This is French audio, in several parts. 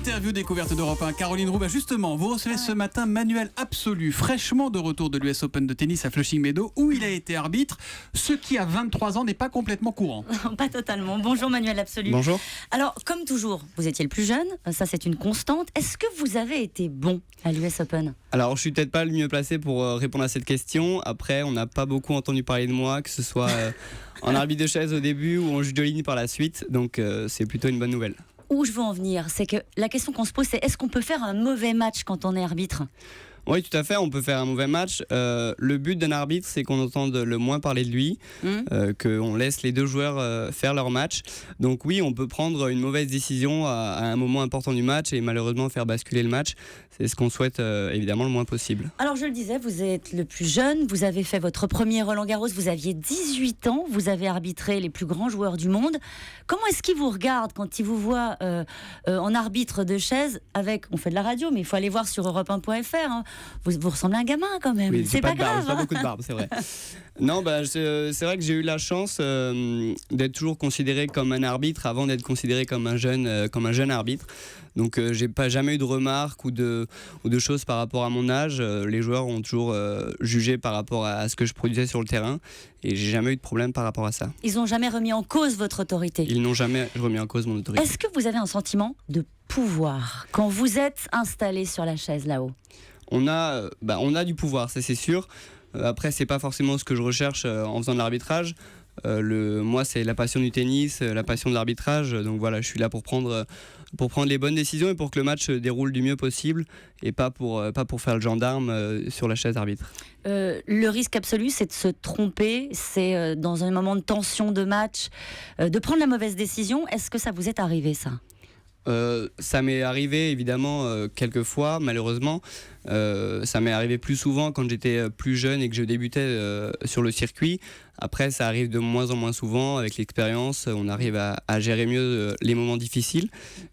L'interview découverte d'Europe 1, Caroline Roux. Justement, vous recevez ce matin Manuel Absolu, fraîchement de retour de l'US Open de tennis à Flushing Meadows, où il a été arbitre, ce qui à 23 ans n'est pas complètement courant. Pas totalement. Bonjour Manuel Absolu. Bonjour. Alors, comme toujours, vous étiez le plus jeune, ça c'est une constante. Est-ce que vous avez été bon à l'US Open ? Alors, je suis peut-être pas le mieux placé pour répondre à cette question. Après, on n'a pas beaucoup entendu parler de moi, que ce soit en arbitre de chaise au début ou en juge de ligne par la suite. Donc, c'est plutôt une bonne nouvelle. Où je veux en venir, c'est que la question qu'on se pose, c'est est-ce qu'on peut faire un mauvais match quand on est arbitre ? Oui, tout à fait, on peut faire un mauvais match. Le but d'un arbitre, c'est qu'on entende le moins parler de lui, qu'on laisse les deux joueurs faire leur match. Donc oui, on peut prendre une mauvaise décision à un moment important du match et malheureusement faire basculer le match. C'est ce qu'on souhaite évidemment le moins possible. Alors je le disais, vous êtes le plus jeune, vous avez fait votre premier Roland-Garros, vous aviez 18 ans, vous avez arbitré les plus grands joueurs du monde. Comment est-ce qu'ils vous regardent quand ils vous voient en arbitre de chaise avec, on fait de la radio, mais il faut aller voir sur europe1.fr, hein. Vous ressemblez à un gamin quand même, Oui, c'est pas grave. Pas beaucoup de barbe, c'est vrai. Non, c'est vrai que j'ai eu la chance d'être toujours considéré comme un arbitre avant d'être considéré comme un jeune arbitre. Donc j'ai jamais eu de remarques ou de choses par rapport à mon âge. Les joueurs ont toujours jugé par rapport à ce que je produisais sur le terrain et j'ai jamais eu de problème par rapport à ça. Ils n'ont jamais remis en cause votre autorité ? Ils n'ont jamais remis en cause mon autorité. Est-ce que vous avez un sentiment de pouvoir quand vous êtes installé sur la chaise là-haut ? On a du pouvoir, ça c'est sûr. Après, c'est pas forcément ce que je recherche en faisant de l'arbitrage. Moi, c'est la passion du tennis, la passion de l'arbitrage. Donc voilà, je suis là pour prendre les bonnes décisions et pour que le match se déroule du mieux possible et pas pour faire le gendarme sur la chaise arbitre. Le risque absolu, c'est de se tromper, c'est dans un moment de tension de match, de prendre la mauvaise décision. Est-ce que ça vous est arrivé, ça ? Ça m'est arrivé évidemment quelques fois, malheureusement. Ça m'est arrivé plus souvent quand j'étais plus jeune et que je débutais sur le circuit. Après, ça arrive de moins en moins souvent. Avec l'expérience, on arrive à gérer mieux les moments difficiles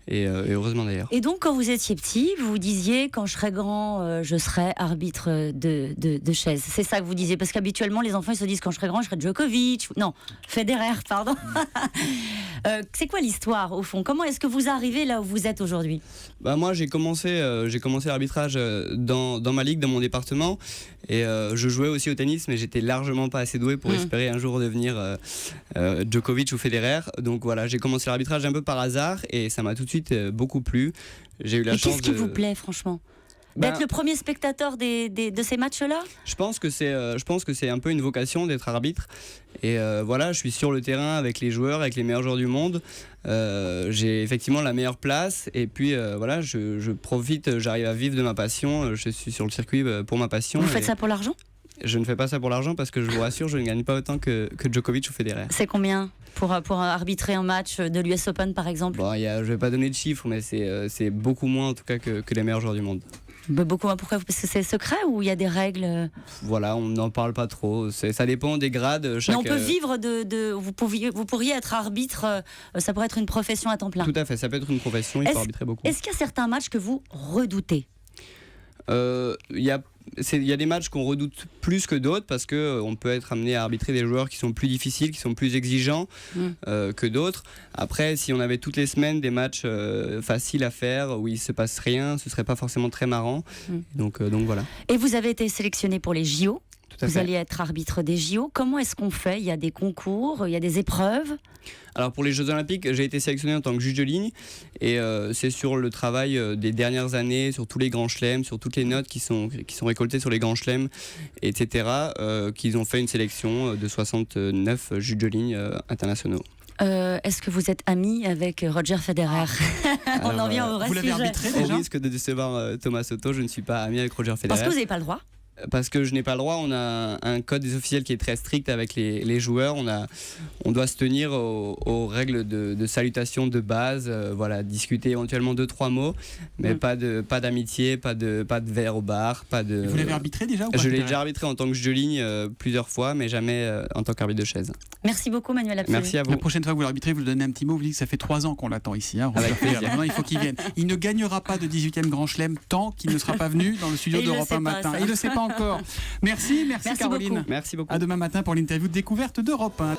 et heureusement d'ailleurs. Et donc, quand vous étiez petit, vous vous disiez, quand je serai grand, je serai arbitre de chaise. C'est ça que vous disiez, parce qu'habituellement, les enfants ils se disent, quand je serai grand, je serai Djokovic. Non, Federer, pardon. C'est quoi l'histoire au fond ? Comment est-ce que vous arrivez là où vous êtes aujourd'hui ? Moi, j'ai commencé l'arbitrage dans ma ligue, dans mon département, et je jouais aussi au tennis, mais j'étais largement pas assez doué pour espérer un jour devenir Djokovic ou Federer. Donc voilà, j'ai commencé l'arbitrage un peu par hasard et ça m'a tout de suite beaucoup plu. J'ai eu la chance. Qu'est-ce qui vous plaît franchement ? D'être le premier spectateur de ces matchs-là ? Je pense que c'est un peu une vocation d'être arbitre. Et voilà, je suis sur le terrain avec les joueurs, avec les meilleurs joueurs du monde. J'ai effectivement la meilleure place. Et puis voilà, je profite, j'arrive à vivre de ma passion. Je suis sur le circuit pour ma passion. Vous faites ça pour l'argent ? Je ne fais pas ça pour l'argent parce que je vous rassure, je ne gagne pas autant que Djokovic ou Federer. C'est combien pour arbitrer un match de l'US Open par exemple ? Je ne vais pas donner de chiffres, mais c'est beaucoup moins en tout cas que les meilleurs joueurs du monde. Beaucoup moins, pourquoi ? Parce que c'est secret ou il y a des règles ? Voilà, on n'en parle pas trop. Ça dépend des grades. Mais on peut vivre vous pourriez être arbitre, ça pourrait être une profession à temps plein. Tout à fait, ça peut être une profession, il faut arbitrer beaucoup. Est-ce qu'il y a certains matchs que vous redoutez ? Il y a des matchs qu'on redoute plus que d'autres parce qu'on peut être amené à arbitrer des joueurs qui sont plus difficiles, qui sont plus exigeants que d'autres. Après, si on avait toutes les semaines des matchs faciles à faire où il ne se passe rien, ce ne serait pas forcément très marrant. Donc voilà. Et vous avez été sélectionné pour les JO. Vous fait. allez être arbitre des JO. Comment est-ce qu'on fait ? Il y a des concours, il y a des épreuves ? Alors pour les Jeux Olympiques, j'ai été sélectionné en tant que juge de ligne et c'est sur le travail des dernières années, sur tous les grands chelems, sur toutes les notes qui sont récoltées sur les grands chelems, etc. Qu'ils ont fait une sélection de 69 juges de ligne internationaux. Est-ce que vous êtes ami avec Roger Federer ? On en vient au vrai sujet. Vous l'avez arbitré déjà ? Au risque de décevoir Thomas Soto, je ne suis pas ami avec Roger Federer. Parce que vous n'avez pas le droit ? Parce que je n'ai pas le droit, on a un code des officiels qui est très strict avec les joueurs, on doit se tenir aux règles de salutation de base, voilà, discuter éventuellement 2-3 mots, mais pas d'amitié, pas de verre au bar, pas de... Vous l'avez arbitré déjà ou pas ? Je l'ai déjà arbitré en tant que juge de ligne plusieurs fois, mais jamais en tant qu'arbitre de chaise. Merci beaucoup Manuel Absolu. Merci à vous. La prochaine fois que vous l'arbitrez, vous lui donnez un petit mot, vous dites que ça fait 3 ans qu'on l'attend ici. Roger Federer. Maintenant, il faut qu'il vienne. Il ne gagnera pas de 18e Grand Chelem tant qu'il ne sera pas venu dans le studio d'Europe 1 matin. Il ne le sait pas encore. Merci Caroline. Beaucoup. Merci beaucoup. À demain matin pour l'interview de découverte d'Europe 1.